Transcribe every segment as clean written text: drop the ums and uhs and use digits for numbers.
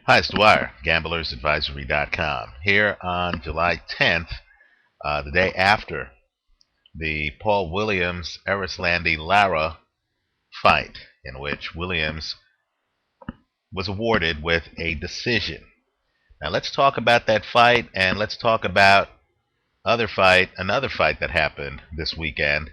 Hi, it's Dwyer, gamblersadvisory.com. Here on July 10th, the day after the Paul Williams Arislandi Lara fight, in which Williams was awarded with a decision. Now let's talk about that fight, and let's talk about another fight that happened this weekend.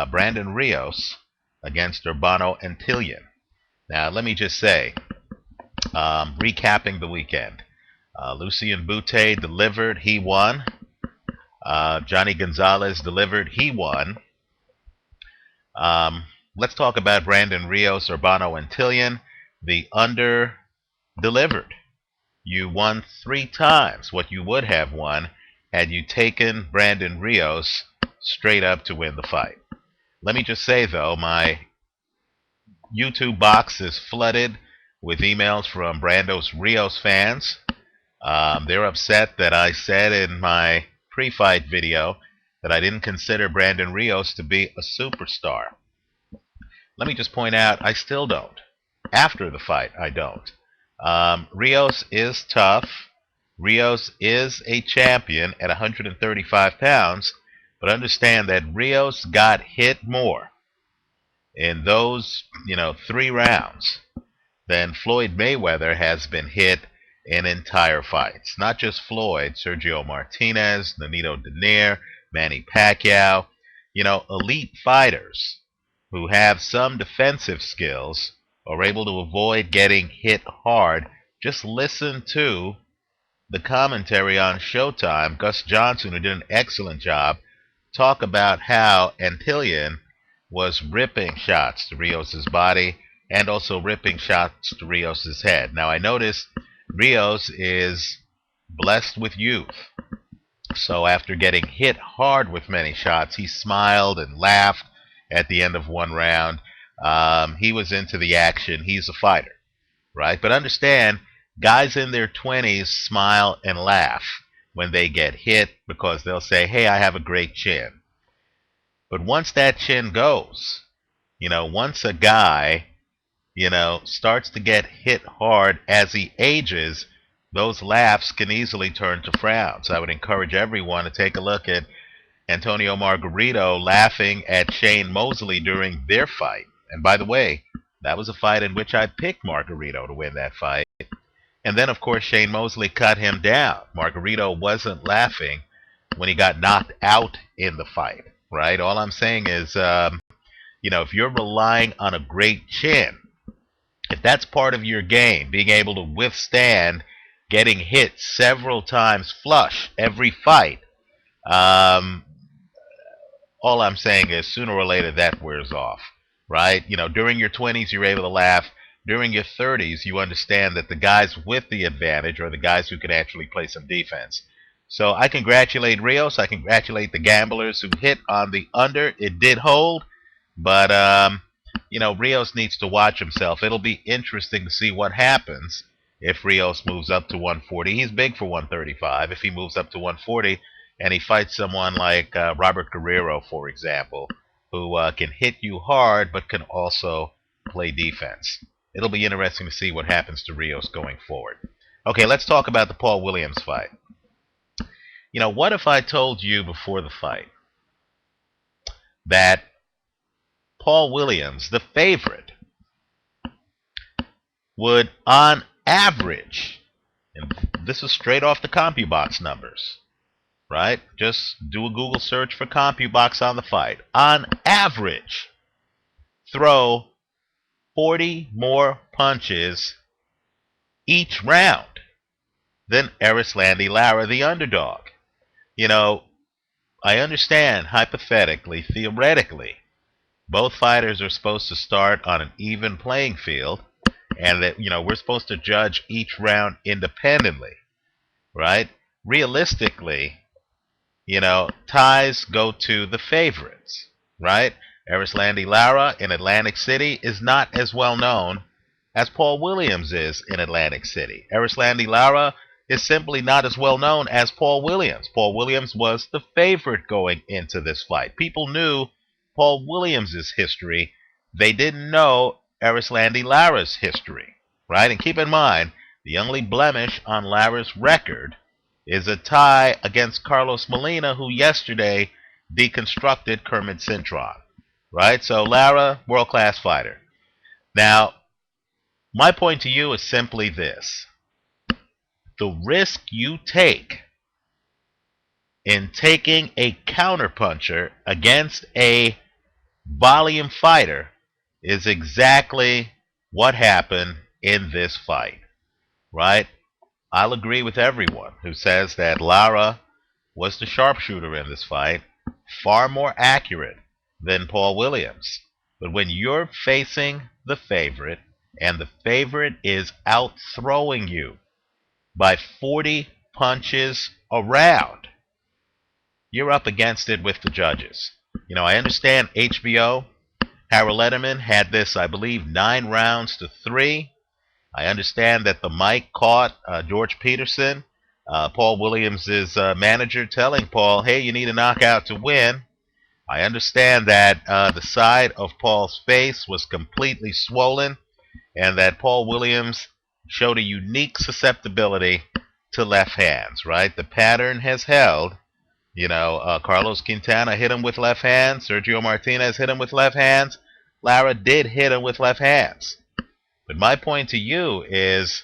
Brandon Rios against Urbano Antillon. Now let me just say, recapping the weekend. Lucien Boutte delivered, he won. Johnny Gonzalez delivered, he won. Let's talk about Brandon Rios, Urbano Antillon. The under delivered. You won 3 times what you would have won had you taken Brandon Rios straight up to win the fight. Let me just say, though, my YouTube box is flooded with emails from Brando's Rios fans. They're upset that I said in my pre-fight video that I didn't consider Brandon Rios to be a superstar. Let me just point out, I still don't. After the fight, I don't. Rios is tough. Rios is a champion at 135 pounds, but understand that Rios got hit more in those, 3 rounds than Floyd Mayweather has been hit in entire fights. Not just Floyd, Sergio Martinez, Nonito Donaire, Manny Pacquiao, elite fighters who have some defensive skills are able to avoid getting hit hard. Just listen to the commentary on Showtime. Gus Johnson, who did an excellent job, talk about how Antillon was ripping shots to Rios' body and also ripping shots to Rios' head. Now, I noticed Rios is blessed with youth. So after getting hit hard with many shots, he smiled and laughed at the end of one round. He was into the action. He's a fighter, right? But understand, guys in their 20s smile and laugh when they get hit because they'll say, hey, I have a great chin. But once that chin goes, once a guy, starts to get hit hard as he ages, those laughs can easily turn to frowns. I would encourage everyone to take a look at Antonio Margarito laughing at Shane Mosley during their fight. And by the way, that was a fight in which I picked Margarito to win that fight. And then, of course, Shane Mosley cut him down. Margarito wasn't laughing when he got knocked out in the fight, right? All I'm saying is, if you're relying on a great chin, if that's part of your game, being able to withstand getting hit several times flush every fight, all I'm saying is sooner or later that wears off, right? During your 20s, you're able to laugh. During your 30s, you understand that the guys with the advantage are the guys who can actually play some defense. So I congratulate Rios. I congratulate the gamblers who hit on the under. It did hold, but, Rios needs to watch himself. It'll be interesting to see what happens if Rios moves up to 140. He's big for 135. If he moves up to 140 and he fights someone like Robert Guerrero, for example, who can hit you hard but can also play defense. It'll be interesting to see what happens to Rios going forward. Okay, let's talk about the Paul Williams fight. What if I told you before the fight that Paul Williams, the favorite, would on average, and this is straight off the CompuBox numbers, right? Just do a Google search for CompuBox on the fight. On average, throw 40 more punches each round than Arislandi Lara, the underdog. I understand hypothetically, theoretically, both fighters are supposed to start on an even playing field, and that, we're supposed to judge each round independently, right? Realistically, ties go to the favorites, right? Arislandi Lara in Atlantic City is not as well known as Paul Williams is in Atlantic City. Arislandi Lara is simply not as well known as Paul Williams. Paul Williams was the favorite going into this fight. People knew Paul Williams' history. They didn't know Arislandi Lara's history, right? And keep in mind, The only blemish on Lara's record is a tie against Carlos Molina, who yesterday deconstructed Kermit Cintron. Right? So Lara, world-class fighter. Now, my point to you is simply this. The risk you take in taking a counterpuncher against a volume fighter is exactly what happened in this fight, right? I'll agree with everyone who says that Lara was the sharpshooter in this fight, far more accurate than Paul Williams. But when you're facing the favorite, and the favorite is out throwing you by 40 punches a round, you're up against it with the judges. You know, I understand HBO, Harold Letterman had this, I believe, 9 rounds to 3. I understand that the mic caught George Peterson, Paul Williams' manager, telling Paul, hey, you need a knockout to win. I understand that the side of Paul's face was completely swollen and that Paul Williams showed a unique susceptibility to left hands, right? The pattern has held. You know, Carlos Quintana hit him with left hands. Sergio Martinez hit him with left hands. Lara did hit him with left hands. But my point to you is,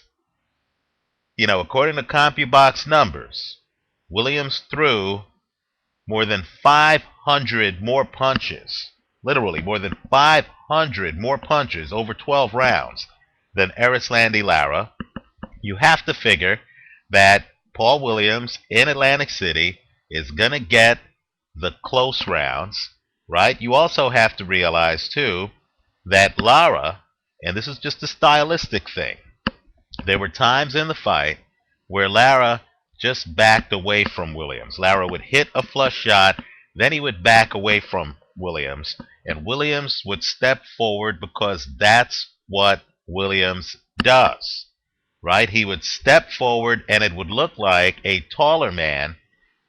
you know, according to CompuBox numbers, Williams threw more than 500 more punches, literally more than 500 more punches over 12 rounds than Erislandy Lara. You have to figure that Paul Williams in Atlantic City is going to get the close rounds, right? You also have to realize, too, that Lara, and this is just a stylistic thing, there were times in the fight where Lara just backed away from Williams. Lara would hit a flush shot, then he would back away from Williams, and Williams would step forward because that's what Williams does, right? He would step forward and it would look like a taller man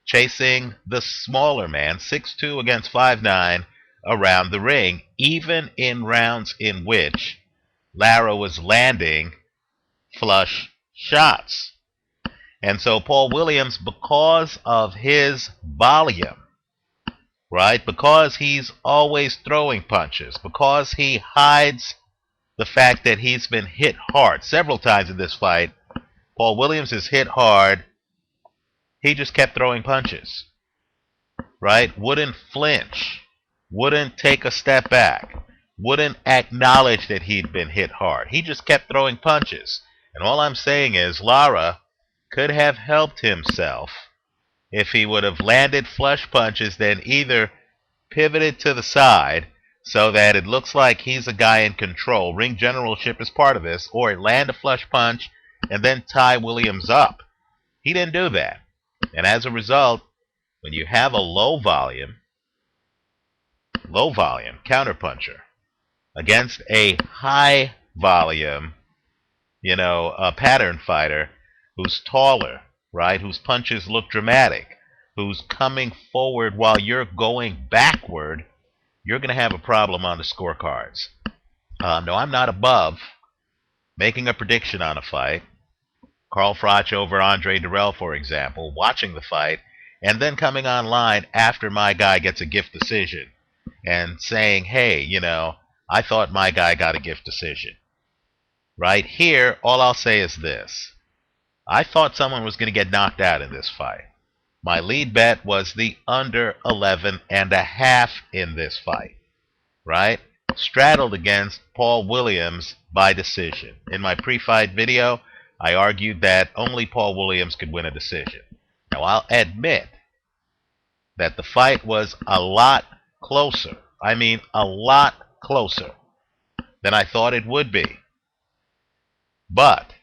chasing the smaller man, 6'2" against 5'9", around the ring, even in rounds in which Lara was landing flush shots. And so Paul Williams, because of his volume, right, because he's always throwing punches, because he hides the fact that he's been hit hard several times in this fight, Paul Williams is hit hard. He just kept throwing punches, right? Wouldn't flinch, wouldn't take a step back, wouldn't acknowledge that he'd been hit hard. He just kept throwing punches. And all I'm saying is Lara could have helped himself if he would have landed flush punches, then either pivoted to the side so that it looks like he's a guy in control. Ring generalship is part of this. Or land a flush punch and then tie Williams up. He didn't do that. And as a result, when you have a low volume counterpuncher against a high volume, you know, a pattern fighter who's taller, right, whose punches look dramatic, who's coming forward while you're going backward, you're going to have a problem on the scorecards. No, I'm not above making a prediction on a fight. Carl Froch over Andre Durrell, for example, watching the fight, and then coming online after my guy gets a gift decision and saying, hey, you know, I thought my guy got a gift decision. Right here, all I'll say is this. I thought someone was going to get knocked out in this fight. My lead bet was the under 11.5 in this fight, right? Straddled against Paul Williams by decision. In my pre-fight video, I argued that only Paul Williams could win a decision. Now, I'll admit that the fight was a lot closer. I mean, a lot closer than I thought it would be. But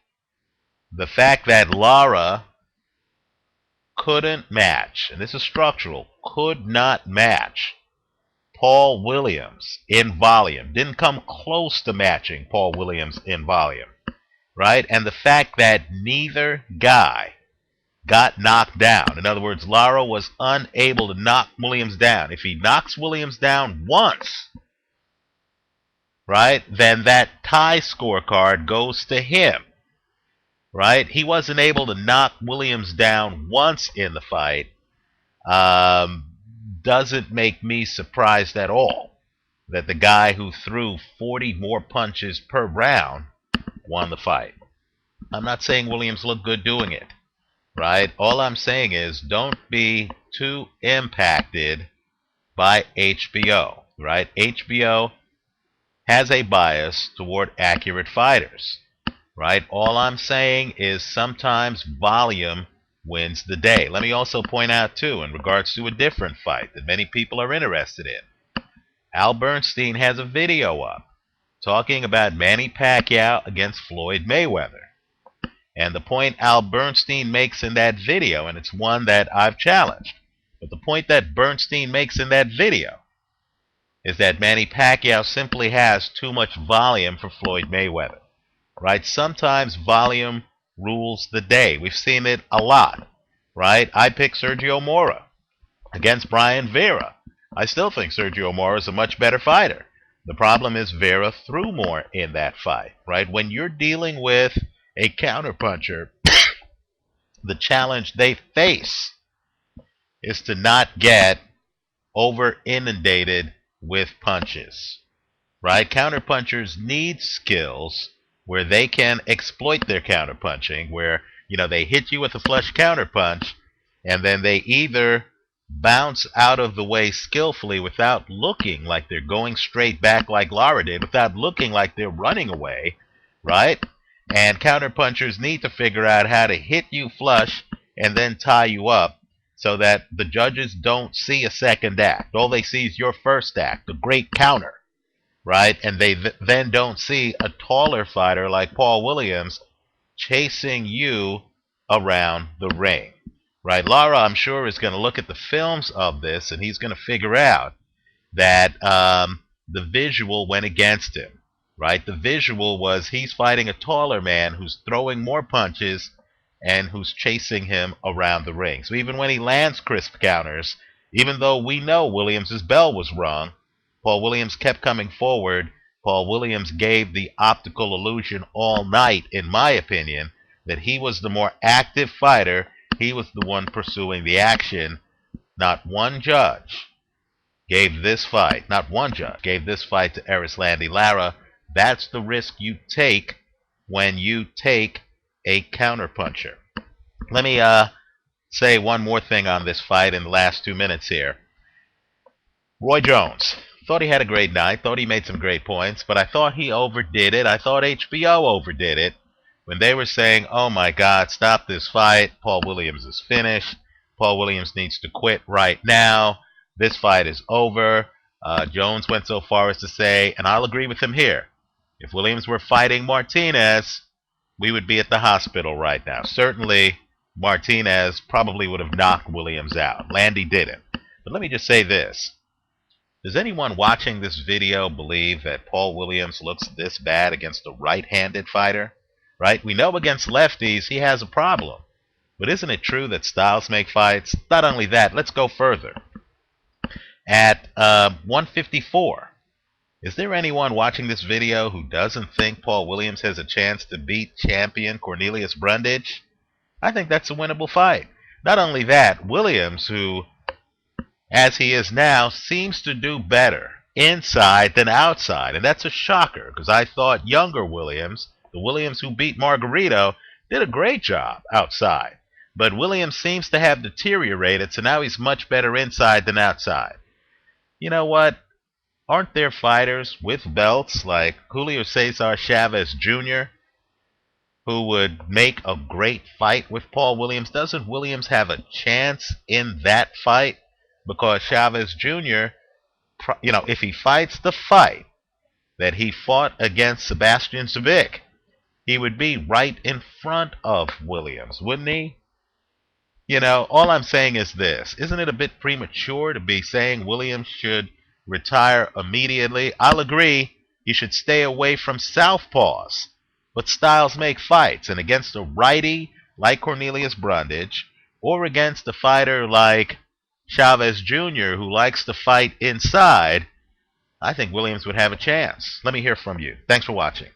the fact that Lara couldn't match, and this is structural, could not match Paul Williams in volume, didn't come close to matching Paul Williams in volume, right? And the fact that neither guy got knocked down. In other words, Lara was unable to knock Williams down. If he knocks Williams down once, right, then that tie scorecard goes to him. right? He wasn't able to knock Williams down once in the fight. Um, doesn't make me surprised at all that the guy who threw 40 more punches per round won the fight. I'm not saying Williams looked good doing it, right? All I'm saying is don't be too impacted by HBO, right? HBO has a bias toward accurate fighters, right? All I'm saying is sometimes volume wins the day. Let me also point out, too, in regards to a different fight that many people are interested in, Al Bernstein has a video up talking about Manny Pacquiao against Floyd Mayweather. And the point Al Bernstein makes in that video, and it's one that I've challenged, but the point that Bernstein makes in that video is that Manny Pacquiao simply has too much volume for Floyd Mayweather, right? Sometimes volume rules the day. We've seen it a lot, right? I picked Sergio Mora against Brian Vera. I still think Sergio Mora is a much better fighter. The problem is Vera threw more in that fight, right? When you're dealing with a counterpuncher, the challenge they face is to not get over inundated with punches, right? Counterpunchers need skills where they can exploit their counterpunching, where they hit you with a flush counterpunch, and then they either bounce out of the way skillfully without looking like they're going straight back like Lara did, without looking like they're running away, right? And counterpunchers need to figure out how to hit you flush and then tie you up so that the judges don't see a second act. All they see is your first act, the great counter, right? And they then don't see a taller fighter like Paul Williams chasing you around the ring, right? Lara, I'm sure, is going to look at the films of this, and he's going to figure out that the visual went against him, right? The visual was he's fighting a taller man who's throwing more punches and who's chasing him around the ring. So even when he lands crisp counters, even though we know Williams' bell was rung, Paul Williams kept coming forward. Paul Williams gave the optical illusion all night, in my opinion, that he was the more active fighter. He was the one pursuing the action. Not one judge gave this fight to Erislandy Lara. That's the risk you take when you take a counterpuncher. Let me say one more thing on this fight in the last 2 minutes here. Roy Jones. Thought he had a great night. Thought he made some great points, but I thought he overdid it. I thought HBO overdid it when they were saying, oh my God, stop this fight. Paul Williams is finished. Paul Williams needs to quit right now. This fight is over. Jones went so far as to say, and I'll agree with him here, if Williams were fighting Martinez, we would be at the hospital right now. Certainly, Martinez probably would have knocked Williams out. Landy didn't. But let me just say this. Does anyone watching this video believe that Paul Williams looks this bad against a right-handed fighter? Right? We know against lefties he has a problem. But isn't it true that styles make fights? Not only that, let's go further. At 154, is there anyone watching this video who doesn't think Paul Williams has a chance to beat champion Cornelius Brundage? I think that's a winnable fight. Not only that, Williams, who, as he is now, seems to do better inside than outside. And that's a shocker, because I thought younger Williams, the Williams who beat Margarito, did a great job outside. But Williams seems to have deteriorated, so now he's much better inside than outside. You know what? Aren't there fighters with belts like Julio Cesar Chavez Jr. who would make a great fight with Paul Williams? Doesn't Williams have a chance in that fight? Because Chavez Jr., if he fights the fight that he fought against Sebastian Savic, he would be right in front of Williams, wouldn't he? All I'm saying is this. Isn't it a bit premature to be saying Williams should retire immediately? I'll agree you should stay away from southpaws. But styles make fights, and against a righty like Cornelius Brundage, or against a fighter like Chavez Jr., who likes to fight inside, I think Williams would have a chance. Let me hear from you. Thanks for watching.